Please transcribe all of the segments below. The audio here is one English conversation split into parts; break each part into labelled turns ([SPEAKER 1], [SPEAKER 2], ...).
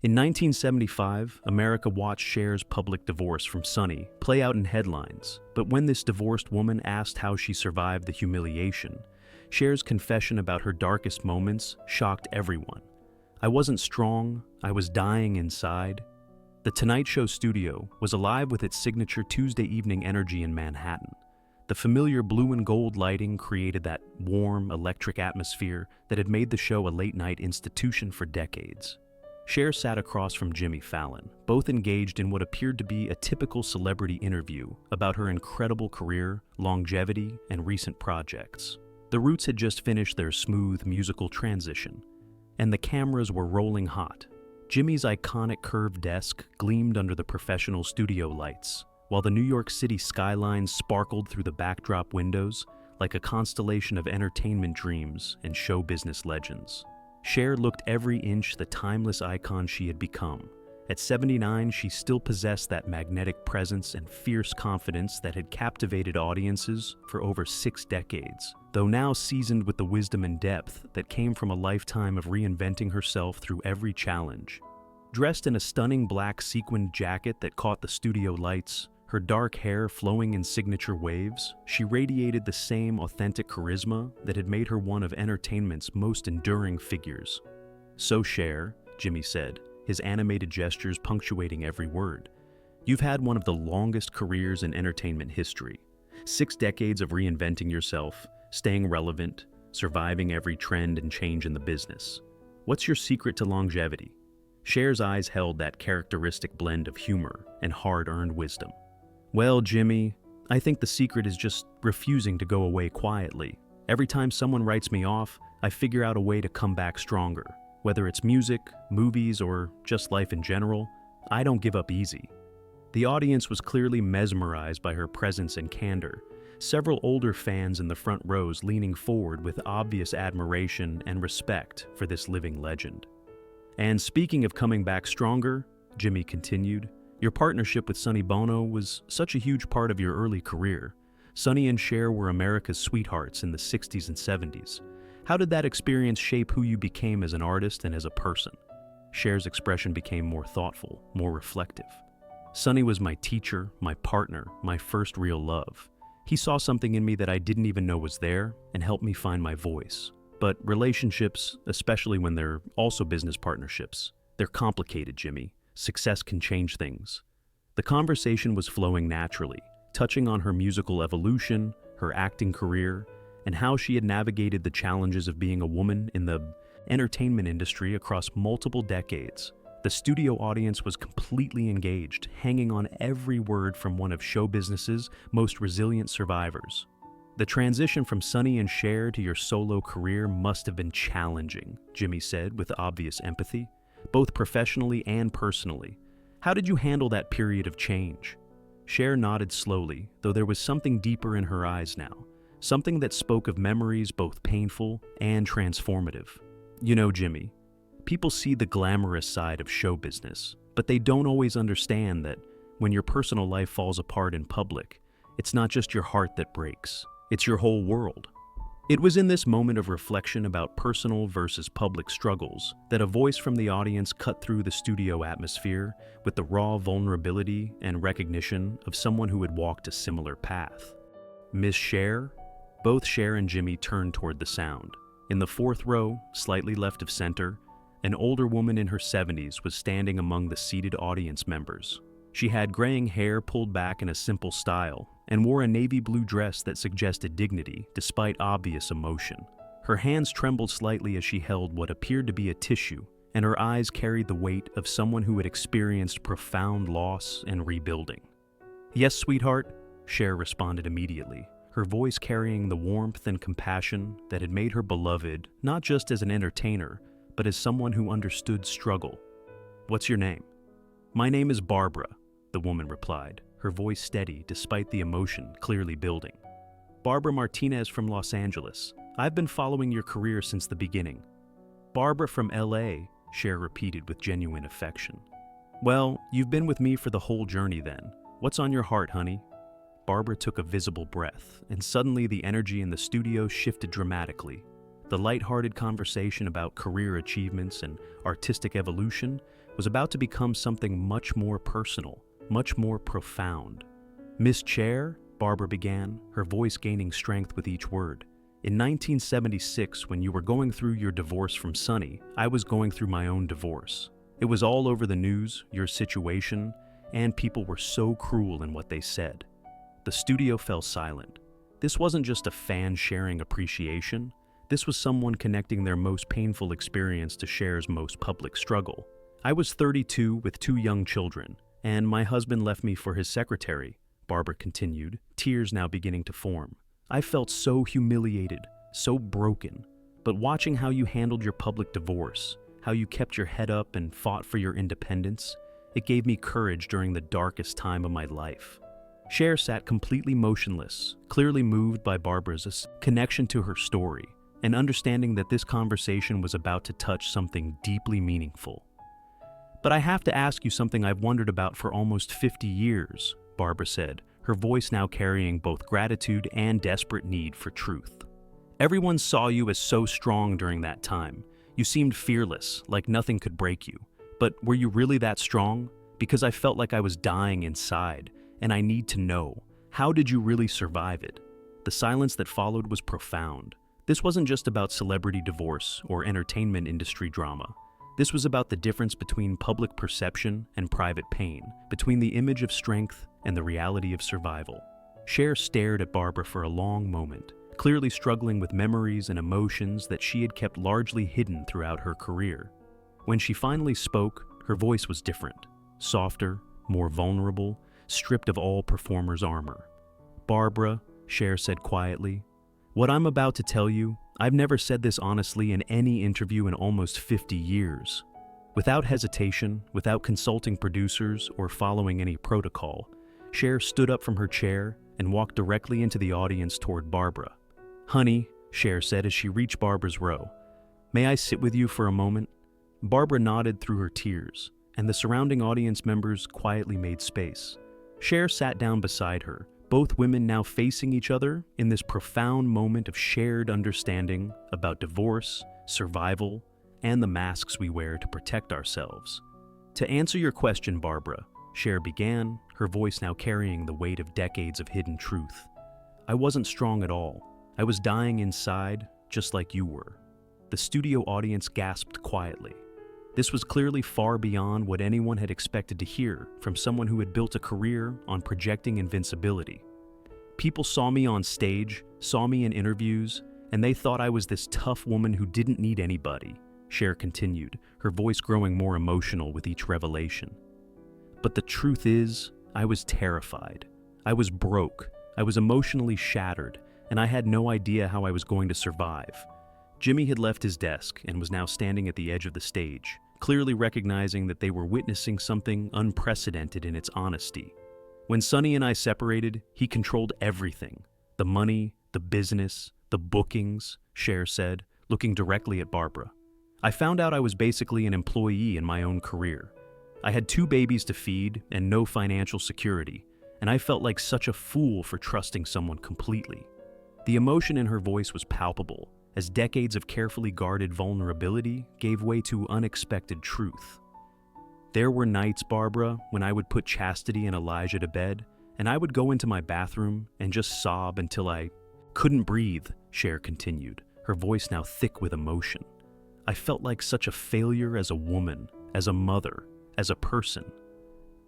[SPEAKER 1] In 1975, America watched Cher's public divorce from Sonny play out in headlines, but when this divorced woman asked how she survived the humiliation, Cher's confession about her darkest moments shocked everyone. "I wasn't strong, I was dying inside." The Tonight Show studio was alive with its signature Tuesday evening energy in Manhattan. The familiar blue and gold lighting created that warm, electric atmosphere that had made the show a late-night institution for decades. Cher sat across from Jimmy Fallon, both engaged in what appeared to be a typical celebrity interview about her incredible career, longevity, and recent projects. The Roots had just finished their smooth musical transition, and the cameras were rolling hot. Jimmy's iconic curved desk gleamed under the professional studio lights, while the New York City skyline sparkled through the backdrop windows like a constellation of entertainment dreams and show business legends. Cher looked every inch the timeless icon she had become. At 79, she still possessed that magnetic presence and fierce confidence that had captivated audiences for over 6 decades, though now seasoned with the wisdom and depth that came from a lifetime of reinventing herself through every challenge. Dressed in a stunning black sequined jacket that caught the studio lights, her dark hair flowing in signature waves, she radiated the same authentic charisma that had made her one of entertainment's most enduring figures. "So Cher," Jimmy said, his animated gestures punctuating every word, "you've had one of the longest careers in entertainment history. 6 decades of reinventing yourself, staying relevant, surviving every trend and change in the business. What's your secret to longevity?" Cher's eyes held that characteristic blend of humor and hard-earned wisdom. "Well, Jimmy, I think the secret is just refusing to go away quietly. Every time someone writes me off, I figure out a way to come back stronger. Whether it's music, movies, or just life in general, I don't give up easy." The audience was clearly mesmerized by her presence and candor, several older fans in the front rows leaning forward with obvious admiration and respect for this living legend. "And speaking of coming back stronger," Jimmy continued, "your partnership with Sonny Bono was such a huge part of your early career. Sonny and Cher were America's sweethearts in the 60s and 70s. How did that experience shape who you became as an artist and as a person?" Cher's expression became more thoughtful, more reflective. "Sonny was my teacher, my partner, my first real love. He saw something in me that I didn't even know was there and helped me find my voice. But relationships, especially when they're also business partnerships, they're complicated, Jimmy. Success can change things." The conversation was flowing naturally, touching on her musical evolution, her acting career, and how she had navigated the challenges of being a woman in the entertainment industry across multiple decades. The studio audience was completely engaged, hanging on every word from one of show business's most resilient survivors. "The transition from Sonny and Cher to your solo career must have been challenging," Jimmy said with obvious empathy, "both professionally and personally. How did you handle that period of change?" Cher nodded slowly, though there was something deeper in her eyes now, something that spoke of memories both painful and transformative. "You know, Jimmy, people see the glamorous side of show business, but they don't always understand that when your personal life falls apart in public, it's not just your heart that breaks, it's your whole world." It was in this moment of reflection about personal versus public struggles that a voice from the audience cut through the studio atmosphere with the raw vulnerability and recognition of someone who had walked a similar path. "Miss Cher?" Both Cher and Jimmy turned toward the sound. In the 4th row, slightly left of center, an older woman in her 70s was standing among the seated audience members. She had graying hair pulled back in a simple style and wore a navy blue dress that suggested dignity despite obvious emotion. Her hands trembled slightly as she held what appeared to be a tissue, and her eyes carried the weight of someone who had experienced profound loss and rebuilding. "Yes, sweetheart," Cher responded immediately, her voice carrying the warmth and compassion that had made her beloved not just as an entertainer, but as someone who understood struggle. "What's your name?" "My name is Barbara," the woman replied, her voice steady despite the emotion clearly building. "Barbara Martinez from Los Angeles. I've been following your career since the beginning." "Barbara from LA," Cher repeated with genuine affection. "Well, you've been with me for the whole journey then. What's on your heart, honey?" Barbara took a visible breath, and suddenly the energy in the studio shifted dramatically. The light-hearted conversation about career achievements and artistic evolution was about to become something much more personal, much more profound. "Miss Cher," Barbara began, her voice gaining strength with each word. "In 1976, when you were going through your divorce from Sonny, I was going through my own divorce. It was all over the news, your situation, and people were so cruel in what they said." The studio fell silent. This wasn't just a fan sharing appreciation. This was someone connecting their most painful experience to Cher's most public struggle. "I was 32 with 2 young children, and my husband left me for his secretary," Barbara continued, tears now beginning to form. "I felt so humiliated, so broken. But watching how you handled your public divorce, how you kept your head up and fought for your independence, it gave me courage during the darkest time of my life." Cher sat completely motionless, clearly moved by Barbara's connection to her story, and understanding that this conversation was about to touch something deeply meaningful. "But I have to ask you something I've wondered about for almost 50 years, Barbara said, her voice now carrying both gratitude and desperate need for truth. "Everyone saw you as so strong during that time. You seemed fearless, like nothing could break you. But were you really that strong? Because I felt like I was dying inside, and I need to know, how did you really survive it?" The silence that followed was profound. This wasn't just about celebrity divorce or entertainment industry drama. This was about the difference between public perception and private pain, between the image of strength and the reality of survival. Cher stared at Barbara for a long moment, clearly struggling with memories and emotions that she had kept largely hidden throughout her career. When she finally spoke, her voice was different, softer, more vulnerable, stripped of all performer's armor. "Barbara," Cher said quietly, "what I'm about to tell you, I've never said this honestly in any interview in almost 50 years. Without hesitation, without consulting producers or following any protocol, Cher stood up from her chair and walked directly into the audience toward Barbara. "Honey," Cher said as she reached Barbara's row, "may I sit with you for a moment?" Barbara nodded through her tears, and the surrounding audience members quietly made space. Cher sat down beside her, both women now facing each other in this profound moment of shared understanding about divorce, survival, and the masks we wear to protect ourselves. "To answer your question, Barbara," Cher began, her voice now carrying the weight of decades of hidden truth, "I wasn't strong at all. I was dying inside, just like you were." The studio audience gasped quietly. This was clearly far beyond what anyone had expected to hear from someone who had built a career on projecting invincibility. "People saw me on stage, saw me in interviews, and they thought I was this tough woman who didn't need anybody," Cher continued, her voice growing more emotional with each revelation. "But the truth is, I was terrified. I was broke. I was emotionally shattered, and I had no idea how I was going to survive." Jimmy had left his desk and was now standing at the edge of the stage, clearly recognizing that they were witnessing something unprecedented in its honesty. "When Sonny and I separated, he controlled everything. The money, the business, the bookings," Cher said, looking directly at Barbara. "I found out I was basically an employee in my own career. I had 2 babies to feed and no financial security, and I felt like such a fool for trusting someone completely." The emotion in her voice was palpable, as decades of carefully guarded vulnerability gave way to unexpected truth. "There were nights, Barbara, when I would put Chastity and Elijah to bed, and I would go into my bathroom and just sob until I couldn't breathe," Cher continued, her voice now thick with emotion. "I felt like such a failure as a woman, as a mother, as a person."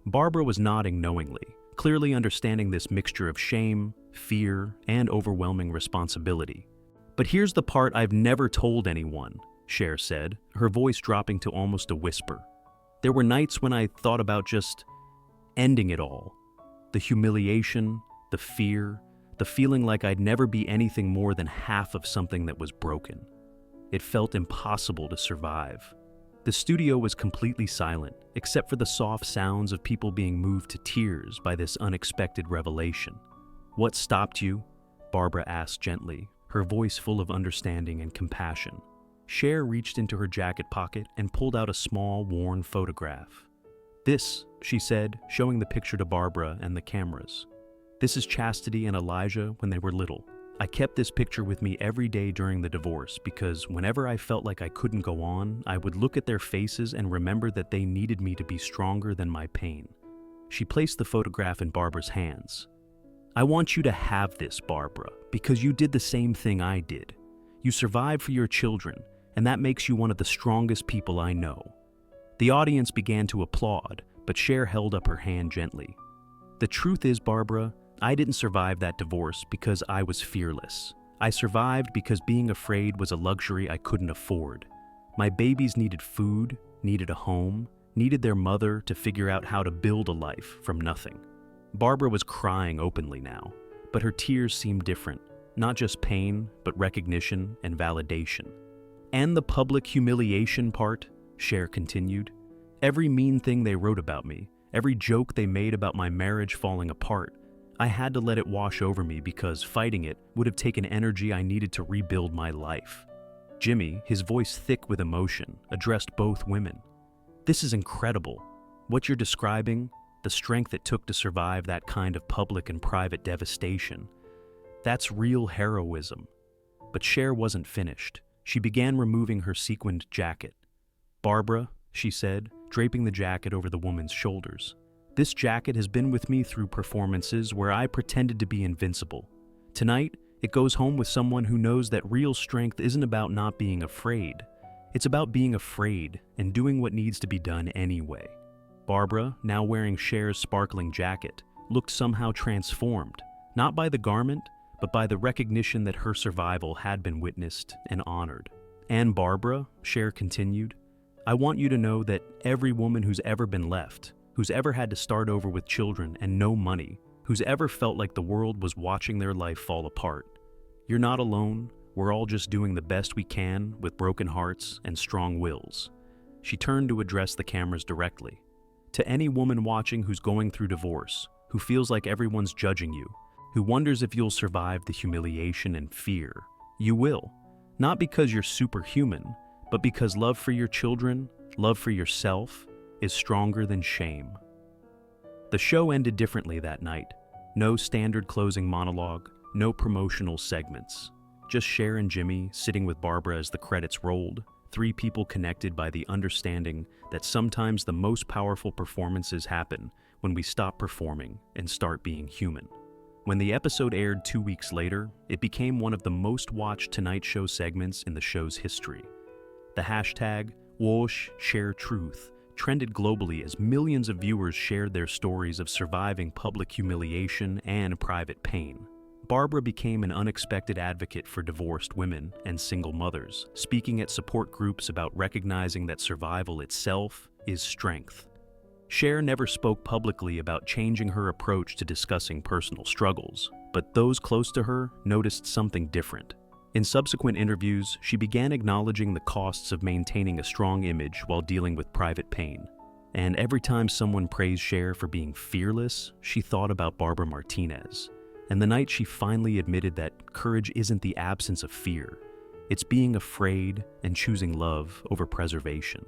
[SPEAKER 1] Barbara was nodding knowingly, clearly understanding this mixture of shame, fear, and overwhelming responsibility. "But here's the part I've never told anyone," Cher said, her voice dropping to almost a whisper. "There were nights when I thought about just ending it all. The humiliation, the fear, the feeling like I'd never be anything more than half of something that was broken. It felt impossible to survive." The studio was completely silent, except for the soft sounds of people being moved to tears by this unexpected revelation. "What stopped you?" Barbara asked gently, her voice full of understanding and compassion. Cher reached into her jacket pocket and pulled out a small, worn photograph. "This," she said, showing the picture to Barbara and the cameras. "This is Chastity and Elijah when they were little. I kept this picture with me every day during the divorce because whenever I felt like I couldn't go on, I would look at their faces and remember that they needed me to be stronger than my pain. She placed the photograph in Barbara's hands. I want you to have this, Barbara, because you did the same thing I did. You survived for your children, and that makes you one of the strongest people I know. The audience began to applaud, but Cher held up her hand gently. The truth is, Barbara, I didn't survive that divorce because I was fearless. I survived because being afraid was a luxury I couldn't afford. My babies needed food, needed a home, needed their mother to figure out how to build a life from nothing. Barbara was crying openly now, but her tears seemed different, not just pain, but recognition and validation. And the public humiliation part, Cher continued. Every mean thing they wrote about me, every joke they made about my marriage falling apart, I had to let it wash over me because fighting it would have taken energy I needed to rebuild my life. Jimmy, his voice thick with emotion, addressed both women. This is incredible. What you're describing, the strength it took to survive that kind of public and private devastation, that's real heroism. But Cher wasn't finished. She began removing her sequined jacket. Barbara, she said, draping the jacket over the woman's shoulders. This jacket has been with me through performances where I pretended to be invincible. Tonight, it goes home with someone who knows that real strength isn't about not being afraid. It's about being afraid and doing what needs to be done anyway. Barbara, now wearing Cher's sparkling jacket, looked somehow transformed, not by the garment, but by the recognition that her survival had been witnessed and honored. And Barbara, Cher continued, I want you to know that every woman who's ever been left, who's ever had to start over with children and no money, who's ever felt like the world was watching their life fall apart. You're not alone. We're all just doing the best we can with broken hearts and strong wills. She turned to address the cameras directly. To any woman watching who's going through divorce, who feels like everyone's judging you, who wonders if you'll survive the humiliation and fear, you will. Not because you're superhuman, but because love for your children, love for yourself, is stronger than shame. The show ended differently that night. No standard closing monologue, no promotional segments. Just Cher and Jimmy sitting with Barbara as the credits rolled, three people connected by the understanding that sometimes the most powerful performances happen when we stop performing and start being human. When the episode aired 2 weeks later, it became one of the most watched Tonight Show segments in the show's history. The hashtag #WashShareTruth trended globally as millions of viewers shared their stories of surviving public humiliation and private pain. Barbara became an unexpected advocate for divorced women and single mothers, speaking at support groups about recognizing that survival itself is strength. Cher never spoke publicly about changing her approach to discussing personal struggles, but those close to her noticed something different. In subsequent interviews, she began acknowledging the costs of maintaining a strong image while dealing with private pain. And every time someone praised Cher for being fearless, she thought about Barbara Martinez. And the night she finally admitted that courage isn't the absence of fear, it's being afraid and choosing love over preservation.